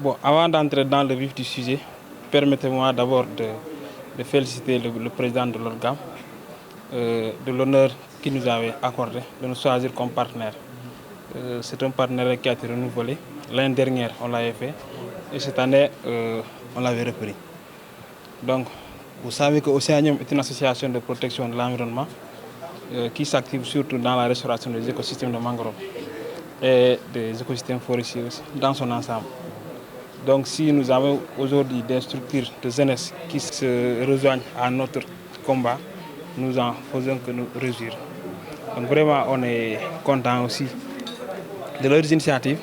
Bon, avant d'entrer dans le vif du sujet, permettez-moi d'abord de féliciter le président de l'ORGAM de l'honneur qu'il nous avait accordé de nous choisir comme partenaire. C'est un partenariat qui a été renouvelé. L'année dernière, on l'avait fait et cette année, on l'avait repris. Donc, vous savez que Océanium est une association de protection de l'environnement qui s'active surtout dans la restauration des écosystèmes de mangrove et des écosystèmes forestiers aussi, dans son ensemble. Donc si nous avons aujourd'hui des structures de jeunesse qui se rejoignent à notre combat, nous en faisons que nous réussir. Donc vraiment on est content aussi de leurs initiatives.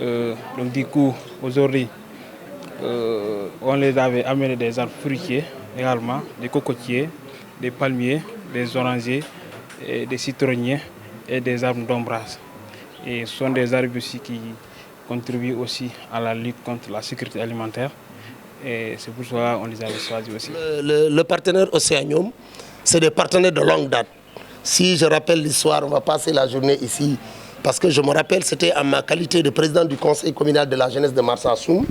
Donc du coup aujourd'hui on les avait amené des arbres fruitiers également, des cocotiers, des palmiers, des orangers, et des citronniers et des arbres d'ombrage. Et ce sont des arbres aussi qui contribuent aussi à la lutte contre la sécurité alimentaire. Et c'est pour cela qu'on les avait choisis aussi. Le partenaire Océanium, c'est des partenaires de longue date. Si je rappelle l'histoire, on va passer la journée ici. Parce que je me rappelle, c'était en ma qualité de président du conseil communal de la jeunesse de Marsassoum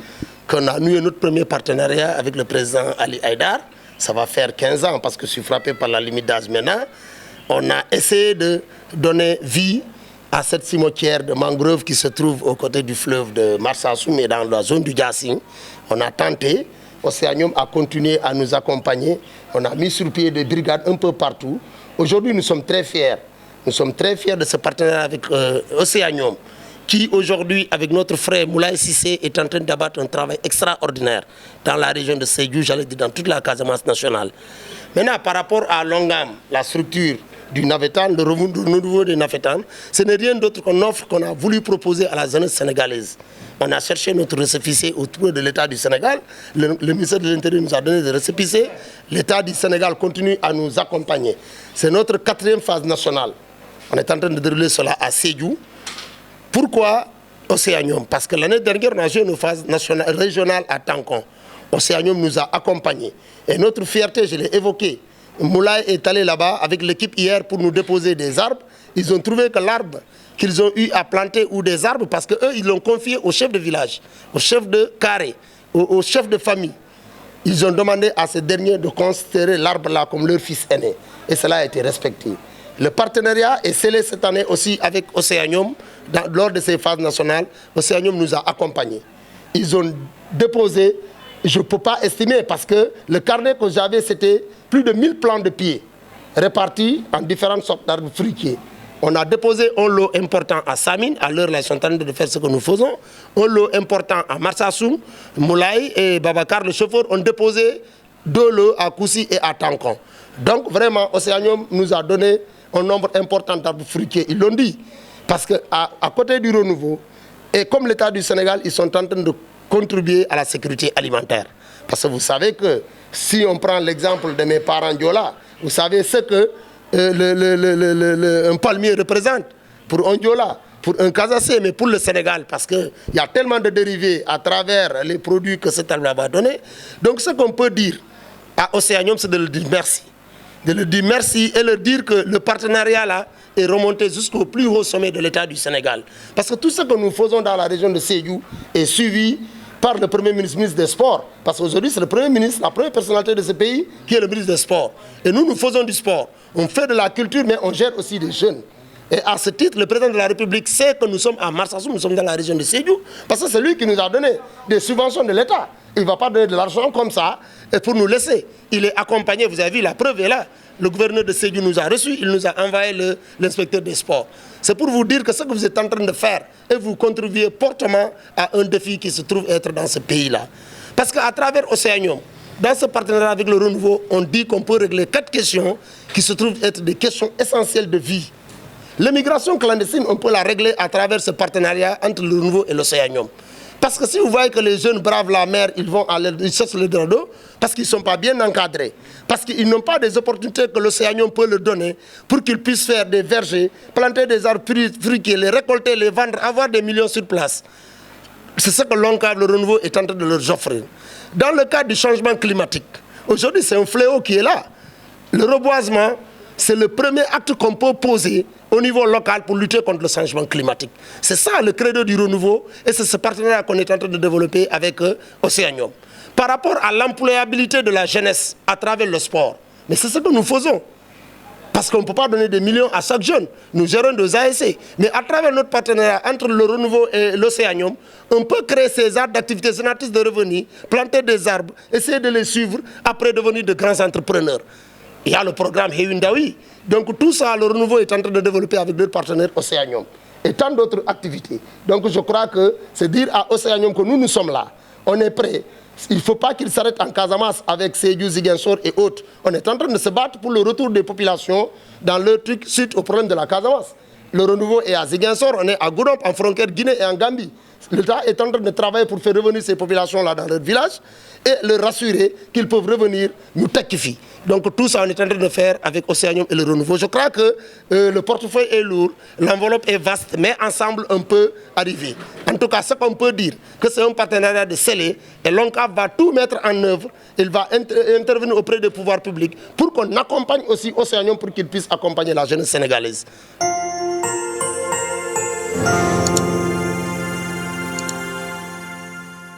qu'on a noué notre premier partenariat avec le président Ali Haïdar. Ça va faire 15 ans parce que je suis frappé par la limite d'âge maintenant. On a essayé de donner vie à cette cimetière de mangrove qui se trouve aux côtés du fleuve de Marsassoum et dans la zone du Djassin. On a tenté, Océanium a continué à nous accompagner. On a mis sur pied des brigades un peu partout. Aujourd'hui, nous sommes très fiers. Nous sommes très fiers de ce partenariat avec Océanium, qui aujourd'hui, avec notre frère Moulay Sissé, est en train d'abattre un travail extraordinaire dans la région de Sédhiou, j'allais dire dans toute la Casamance nationale. Maintenant, par rapport à Longam, la structure du Nafetan, le renouveau des Nafetan, ce n'est rien d'autre qu'une offre qu'on a voulu proposer à la jeunesse sénégalaise. On a cherché notre récépissé autour de l'État du Sénégal. Le ministère de l'Intérieur nous a donné des récépissés. L'État du Sénégal continue à nous accompagner. C'est notre 4e phase nationale. On est en train de dérouler cela à Sédhiou. Pourquoi Océanium? Parce que l'année dernière, on a joué une phase régionale à Tankon. Océanium nous a accompagnés. Et notre fierté, je l'ai évoqué. Moulay est allé là-bas avec l'équipe hier pour nous déposer des arbres. Ils ont trouvé que l'arbre qu'ils ont eu à planter ou des arbres, parce qu'eux, ils l'ont confié au chef de village, au chef de carré, au chef de famille. Ils ont demandé à ces derniers de considérer l'arbre là comme leur fils aîné. Et cela a été respecté. Le partenariat est scellé cette année aussi avec Océanium. Lors de ces phases nationales, Océanium nous a accompagnés. Ils ont déposé, je ne peux pas estimer, parce que le carnet que j'avais, c'était plus de 1000 plants de pieds, répartis en différentes sortes d'arbres fruitiers. On a déposé un lot important à Samine, à l'heure là, ils sont en train de faire ce que nous faisons. Un lot important à Marsassoum, Moulay et Babacar, le chauffeur, ont déposé 2 lots à Koussi et à Tankon. Donc vraiment, Océanium nous a donné un nombre important d'arbres fruitiers. Ils l'ont dit. Parce qu'à côté du renouveau, et comme l'État du Sénégal, ils sont en train de contribuer à la sécurité alimentaire. Parce que vous savez que si on prend l'exemple de mes parents Diola, vous savez ce que un palmier représente pour un Diola, pour un Casacé, mais pour le Sénégal, parce qu'il y a tellement de dérivés à travers les produits que cet arbre va donner. Donc ce qu'on peut dire à Océanium, c'est de leur dire merci. De leur dire merci et leur dire que le partenariat là est remonté jusqu'au plus haut sommet de l'État du Sénégal. Parce que tout ce que nous faisons dans la région de Sédhiou est suivi par le Premier ministre, ministre des Sports. Parce qu'aujourd'hui, c'est le Premier ministre, la première personnalité de ce pays, qui est le ministre des Sports. Et nous faisons du sport. On fait de la culture, mais on gère aussi des jeunes. Et à ce titre, le président de la République sait que nous sommes à Marsassoum, nous sommes dans la région de Sédhiou, parce que c'est lui qui nous a donné des subventions de l'État. Il ne va pas donner de l'argent comme ça et pour nous laisser. Il est accompagné, vous avez vu, la preuve est là. Le gouverneur de Sédhiou nous a reçus, il nous a envoyé l'inspecteur des sports. C'est pour vous dire que ce que vous êtes en train de faire, et vous contribuez fortement à un défi qui se trouve être dans ce pays-là. Parce qu'à travers Océanium, dans ce partenariat avec le renouveau, on dit qu'on peut régler 4 questions qui se trouvent être des questions essentielles de vie. L'immigration clandestine, on peut la régler à travers ce partenariat entre le renouveau et l'Océanium. Parce que si vous voyez que les jeunes bravent la mer, ils cherchent le drado, parce qu'ils ne sont pas bien encadrés, parce qu'ils n'ont pas des opportunités que l'Océanium peut leur donner pour qu'ils puissent faire des vergers, planter des arbres fruitiers, les récolter, les vendre, avoir des millions sur place. C'est ce que l'ONCAV, le renouveau, est en train de leur offrir. Dans le cadre du changement climatique, aujourd'hui c'est un fléau qui est là. Le reboisement, c'est le premier acte qu'on peut poser au niveau local pour lutter contre le changement climatique. C'est ça le credo du renouveau et c'est ce partenariat qu'on est en train de développer avec Océanium. Par rapport à l'employabilité de la jeunesse à travers le sport, mais c'est ce que nous faisons. Parce qu'on ne peut pas donner des millions à chaque jeune. Nous gérons des ASC. Mais à travers notre partenariat entre le renouveau et l'Océanium, on peut créer ces arbres d'activités génératrices de revenus, planter des arbres, essayer de les suivre, après devenir de grands entrepreneurs. Il y a le programme Hewindawi. Donc tout ça, le renouveau est en train de développer avec notre partenaire Océanium. Et tant d'autres activités. Donc je crois que c'est dire à Océanium que nous sommes là. On est prêts. Il ne faut pas qu'il s'arrête en Casamance avec Sédhiou, Ziguinchor et autres. On est en train de se battre pour le retour des populations dans leur truc suite au problème de la Casamance. Le renouveau est à Ziguinchor, on est à Goudomp, en frontière Guinée et en Gambie. L'État est en train de travailler pour faire revenir ces populations-là dans leur village et leur rassurer qu'ils peuvent revenir nous taquifier. Donc tout ça, on est en train de faire avec Océanium et le renouveau. Je crois que le portefeuille est lourd, l'enveloppe est vaste, mais ensemble, on peut arriver. En tout cas, ce qu'on peut dire, que c'est un partenariat de scellé et l'ONCAV va tout mettre en œuvre. Il va intervenir auprès des pouvoirs publics pour qu'on accompagne aussi Océanium pour qu'il puisse accompagner la jeunesse sénégalaise.